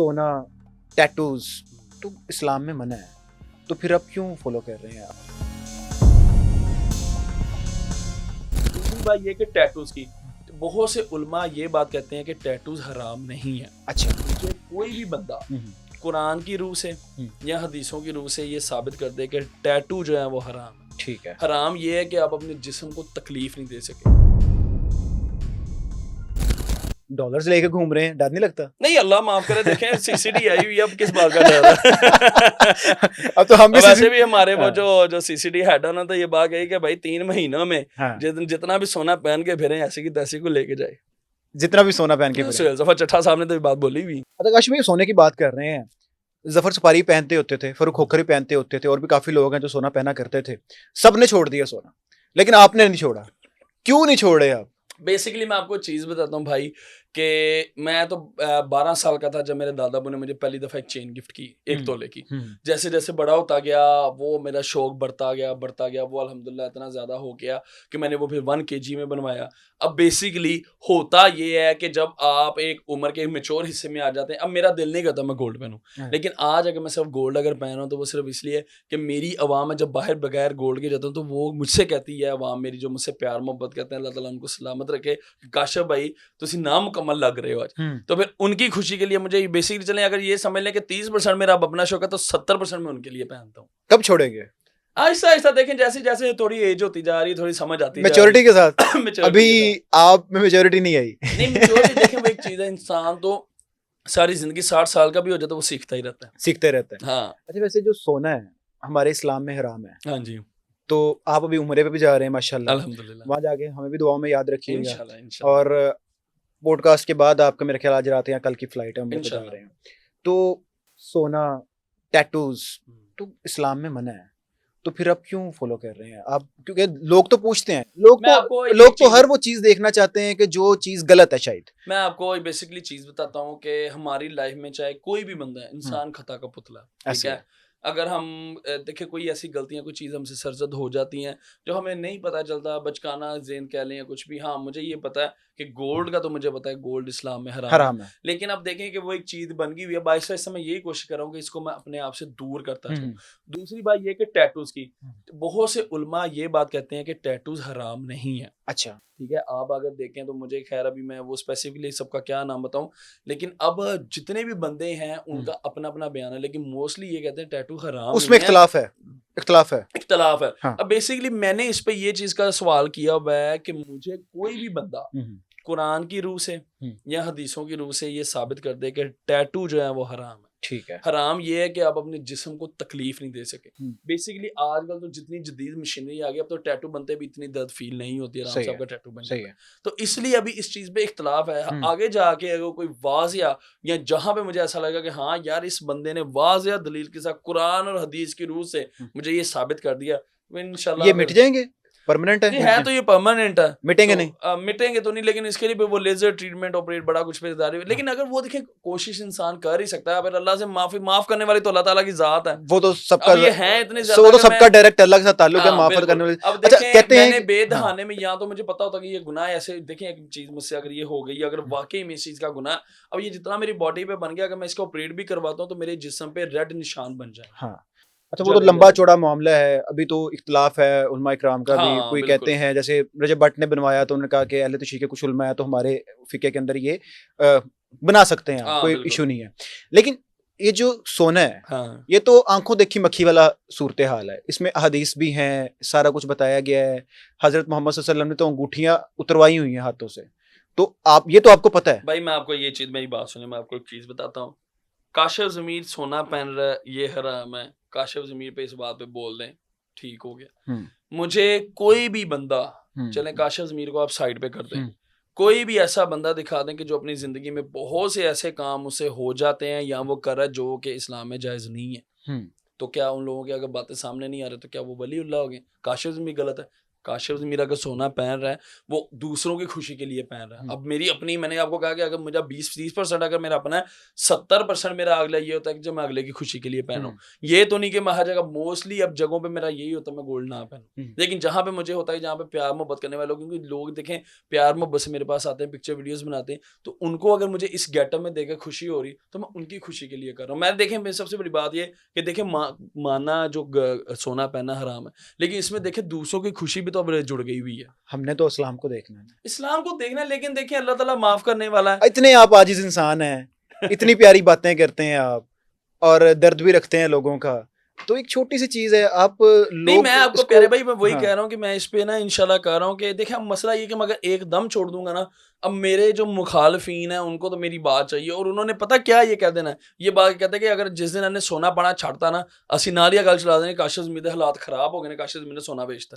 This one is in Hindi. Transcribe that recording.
सोना, टैटूज तो इस्लाम में मना है, तो फिर आप क्यों फॉलो कर रहे हैं आप? दूसरी बात ये कि टैटूज की बहुत से उलमा ये बात कहते हैं कि टैटूज हराम नहीं है। अच्छा। मुझे कोई भी बंदा कुरान की रूह से या हदीसों की रूह से ये साबित कर दे कि टैटू जो है वो हराम है। ठीक है। हराम ये है कि आप अपने जिस्म को तकलीफ नहीं दे सके। डॉलर्स लेके घूम रहे हैं, डर नहीं लगता? नहीं, अल्लाह माफ करे, देखें सीसीडी आई हुई है, अब किस बात का डर है। अब तो हम भी वैसे भी हमारे वो हाँ। जो सीसीडी हेड है ना, तो ये बात है कि भाई 3 महीनों में हाँ। जितना भी सोना पहन के फिरे ऐसी की तैसी को लेके जाए, जितना भी सोना पहन के फिरे। सुहेल जफर चट्टा साहब ने तो ये बात बोली हुई। अच्छा काश में सोने की बात कर रहे हैं, जफर सफारी पहनते होते थे, फरूक खोखरी पहनते होते थे, और भी काफी लोग हैं जो सोना पहना करते थे। सबने छोड़ दिया सोना, लेकिन आपने नहीं छोड़ा। क्यों नहीं छोड़े आप? बेसिकली मैं आपको चीज़ बताता हूँ भाई कि मैं तो 12 साल का था जब मेरे दादाबू ने मुझे पहली दफ़ा एक चेन गिफ्ट की 1 तोले की। जैसे जैसे बड़ा होता गया वो मेरा शौक बढ़ता गया वो अल्हम्दुलिल्लाह इतना ज़्यादा हो गया कि मैंने वो फिर 1 kg में बनवाया। अब बेसिकली होता ये है कि जब आप एक उम्र के मैच्योर हिस्से में आ जाते हैं, अब मेरा दिल नहीं करता मैं गोल्ड पहनूं, लेकिन आज अगर मैं सिर्फ गोल्ड अगर पहन रहा हूँ तो वो सिर्फ इसलिए कि मेरी अवाम है जब बाहर बगैर गोल्ड के जाता हूँ तो वो मुझसे कहती है, अवाम मेरी जो मुझसे प्यार मोहब्बत करते हैं, अल्लाह ताला उनको सलामत रखे, काशफ भाई तुसी नामुकम्मल लग रहे हो आज। तो फिर उनकी खुशी के लिए मुझे बेसिकली चलें अगर ये समझ लें कि 30% मेरा अब अपना शौक है तो 70% मैं उनके लिए पहनता हूँ। कब छोड़ेंगे? आहिस्ता आहिस्ता देखें, जैसे जैसे थोड़ी एज होती जा रही है, थोड़ी समझ आती मेच्योरिटी के साथ। Maturity अभी के साथ। आप में मेच्योरिटी नहीं आई। नहीं, मेच्योरिटी देखें वो एक चीज है, इंसान तो सारी जिंदगी 60 साल का भी हो जाए तो वो सीखता ही रहता है। सीखते रहते हैं। हाँ अच्छा वैसे जो सोना है हमारे इस्लाम में हराम है, हाँ जी, तो आप अभी उम्रे पे भी जा रहे हैं माशाल्लाह, अल्हम्दुलिल्लाह, वहां जाके हमें भी दुआओं में याद रखिएगा। इंशाल्लाह इंशाल्लाह और पॉडकास्ट के बाद आपका मेरे ख्याल आज रात या कल की फ्लाइट है, हम लोग जा इंशाल्लाह। रहे हैं। तो सोना, टैटूज तो इस्लाम में मना है, तो फिर आप क्यों फॉलो कर रहे हैं आप? क्योंकि लोग तो पूछते हैं, मैं आपको एक लोग तो चीज हर वो चीज देखना चाहते हैं कि जो चीज गलत है शायद। मैं आपको बेसिकली चीज बताता हूँ कि हमारी लाइफ में चाहे कोई भी बंदा है, इंसान खता का पुतला, ठीक ऐसे है। अगर हम देखिए कोई ऐसी गलतियां, कोई चीज़ हमसे सरजद हो जाती हैं जो हमें नहीं पता चलता, बचकाना ज़ेन कह लें या कुछ भी। हाँ, मुझे ये पता है कि गोल्ड का तो मुझे पता है गोल्ड इस्लाम में हराम है। हराम है। लेकिन अब देखें कि वो एक चीज़ बन गई हुई है, बाईस इस समय यही कोशिश कर रहा हूँ कि इसको मैं अपने आप से दूर करता जाऊँ। दूसरी बात ये कि टैटूज़ की बहुत से उलमा ये बात कहते हैं कि टैटूज़ हराम नहीं है। अच्छा। ठीक है, आप अगर देखें तो मुझे खैर अभी मैं वो स्पेसिफिकली सबका क्या नाम बताऊं, लेकिन अब जितने भी बंदे हैं उनका अपना अपना बयान है, लेकिन मोस्टली ये कहते हैं टैटू हराम उसमें नहीं है, इख्तलाफ है। इख्तलाफ है। इख्तलाफ है। हाँ। अब बेसिकली मैंने इस पे ये चीज का सवाल किया हुआ है कि मुझे कोई भी बंदा कुरान की रूह से या हदीसों की रूह से ये साबित कर दे कि टैटू जो है वो हराम है। ठीक है। हराम ये है कि आप अपने जिस्म को तकलीफ नहीं दे सके। बेसिकली आजकल तो जितनी जदीद मशीनरी आ गई, अब तो टैटू बनते भी इतनी दर्द फील नहीं होती, आराम से आपका टैटू बन जाता है। तो इसलिए अभी इस चीज पे इख्तलाफ है। आगे जाके अगर कोई वाज़िया या जहां पे मुझे ऐसा लगा कि हाँ यार इस बंदे ने वाज़िया दलील के साथ कुरान और हदीस की रूह से मुझे ये साबित कर दिया, इंशाल्लाह ये मिट जाएंगे, परमानेंट है? नहीं है तो ये परमानेंट है, मिटेंगे तो, नहीं? मिटेंगे तो नहीं, लेकिन इसके लिए भी वो लेजर ट्रीटमेंट ऑपरेट बड़ा कुछ पे जारी है। लेकिन अगर वो देखें कोशिश इंसान कर ही सकता है, अगर अल्लाह से माफ करने वाली तो अल्लाह ताला की जात है। वो तो सबका, अब ये है इतने सो वो तो सबका डायरेक्ट अल्लाह के साथ ताल्लुक है, हाँ, माफ बिल्कुल। करने वाले। अब अच्छा देखें कहते हैं मैंने कि बेदहाने में या तो मुझे पता होता कि ये गुनाह है, ऐसे देखें एक चीज मुझसे अगर ये हो गई, अगर वाकई में इस चीज का गुनाह, अब ये जितना मेरी बॉडी पे बन गया, अगर मैं इसको ऑपरेट भी करवाता हूँ तो मेरे जिस्म पे रेड निशान बन जाए। हाँ। अच्छा वो तो लंबा चौड़ा मामला है, अभी तो इख्तलाफ है उलमा इकराम का भी। हाँ, कोई बिल्कुल। कहते हैं जैसे रजब भट्ट ने बनवाया तो उन्होंने कहा कि अहले तशरीह के कुछ उलमा है तो हमारे फिके के अंदर ये बना सकते हैं, हाँ, कोई बिल्कुल। इशू नहीं है। लेकिन ये जो सोना है, हाँ, ये तो आंखों देखी मक्खी वाला सूरत हाल है, इसमें हदीस भी हैं, सारा कुछ बताया गया है। हजरत मोहम्मद सल्लल्लाहु अलैहि वसल्लम ने तो अंगूठियां उतरवाई हुई हैं हाथों से, तो आप ये तो आपको पता है। भाई मैं आपको ये चीज, मेरी बात सुनिए, मैं आपको एक चीज बताता हूँ। काशिफ ज़मीर सोना पहन रहा है ये हराम है, काशिफ ज़मीर पे इस बात पे बोल दें ठीक हो गया। मुझे कोई भी बंदा, चलें काशिफ ज़मीर को आप साइड पे कर दें, कोई भी ऐसा बंदा दिखा दें कि जो अपनी जिंदगी में बहुत से ऐसे काम उससे हो जाते हैं या वो कर रहा है जो कि इस्लाम में जायज नहीं है, तो क्या उन लोगों की अगर बातें सामने नहीं आ रही तो क्या वो वलीउल्लाह हो गए? काशिफ ज़मीर गलत है? काशिफ मीरा का सोना पहन रहा है वो दूसरों की खुशी के लिए पहन रहा है। अब मेरी अपनी, मैंने आपको कहा कि अगर मुझे 20-30% अगर मेरा अपना है, 70% मेरा अगला ये होता है कि जब मैं अगले की खुशी के लिए पहनूं। ये तो नहीं कि मैं हर जगह, मोस्टली अब जगहों पे मेरा यही होता है मैं गोल्ड ना पहनूं, लेकिन जहां पे मुझे होता है जहां पे प्यार मोहब्बत करने वाले लोग, क्योंकि लोग देखें प्यार मोहब्बत से मेरे पास आते हैं, पिक्चर वीडियोस बनाते हैं, तो उनको अगर मुझे इस गेटअप में देखकर खुशी हो रही तो मैं उनकी खुशी के लिए कर रहा हूँ। मैं देखें, मेरी सबसे बड़ी बात ये कि देखें माना जो सोना पहनना हराम है, लेकिन इसमें देखें दूसरों की खुशी भी तो अब जुड़ गई हुई है। हमने तो इस्लाम को देखना है, इस्लाम को देखना है, लेकिन देखिए अल्लाह ताला माफ करने वाला है। इतने आप आजिज इंसान हैं, इतनी प्यारी बातें करते हैं आप, और दर्द भी रखते हैं लोगों का, तो एक छोटी सी चीज है आप नहीं, लोग मैं आपको इसको, प्यारे भाई मैं वही हाँ, कह रहा हूँ कि मैं इस पे ना इंशाल्लाह कर रहा हूँ कि देखिए अब मसला ये कि मैं अगर एकदम छोड़ दूंगा ना, अब मेरे जो मुखालफीन है उनको तो मेरी बात चाहिए, और उन्होंने पता क्या ये कह देना है, ये बात कहते हैं कि अगर जिस दिन इन्हें सोना पाना छाड़ता ना, असी नालिया गल चला देंगे, काशिफ मीर दे हालात खराब हो गए ने, काशिफ मीर ने सोना बेचता।